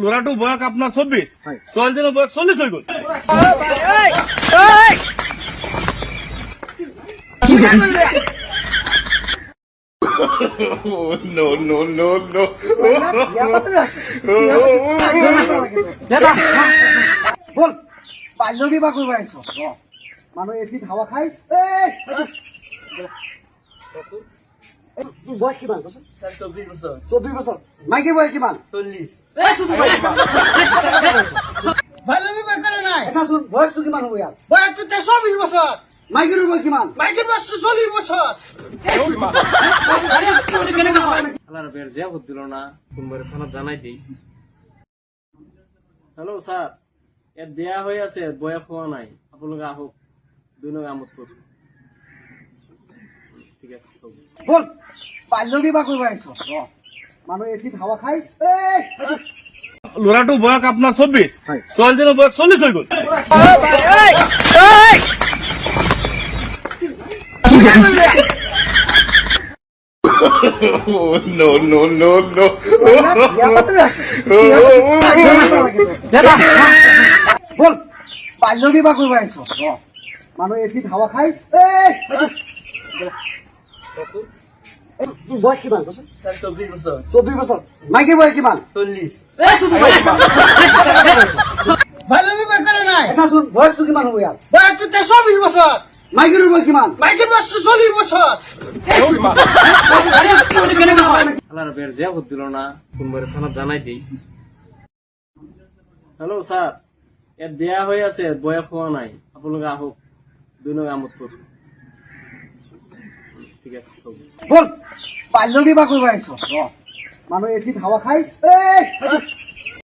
ল'ৰাটো বয়স আপোনাৰ 24, ছোৱালীজনীৰ বয়স 40 হৈ গ'ল। No, no, no, no. বল পাল্লবি বা কৰিব আহিছ মানুহ এচিড হাৱা খাই বয়স কিমান কচোন? 24 বছৰ। মাইকীৰ বয়স কিমান? 40। পাল্লবি বয়স কৰা নাই এটাচোন বয়সটো কিমান হ'ব ইয়াৰ? বয়সটো 24 বছর, মাইকীৰ বয়স কিমান? মাইকের বয়স 40 বছর। আল্লাহর বের জিয়া ভোট দিল না, কোনবারে থানা জানাই দিই। হ্যালো স্যার, এর বিয়া হয়ে আছে, বয়স হওয়া নাই, আপনাকে আহক, দুই নগে আমোদ করুন। ঠিক আছে। বল পাল্লবি বা কৰিব আহিছ মানুহ এচিড হাৱা খাই ল'ৰাটো বয়স আপোনাৰ 24, ছোৱালীজনীৰ বয়স 40 হৈ গ'ল। No, no, no, no. বল পাল্লবি বা কৰিব আহিছ মানুহ এচিড হাৱা খাই বয়স কিমান কচোন? 24 বছর। 24 বছৰ। মাইকীৰ বয়স কিমান? 40। পাল্লবি বয়স করে নাই এটাচোন বয়সটো কিমান হ'ব ইয়াৰ? বয়সটো 24 বছর, মাইকীৰ বয়স কিমান? মাইকের বয়স 40 বছর। আল্লাহর বের জিয়া ভোট দিল না, কোনবারে থানা জানাই দিই। হ্যালো স্যার, এর বিয়া হয়ে আছে, বয়স হওয়া নাই, আপনাকে আহক, দুই নগে আমোদ করুন। ঠিক আছে। বল পাল্লবি বা কৰিব আহিছ মানুহ এচিড হাৱা খাই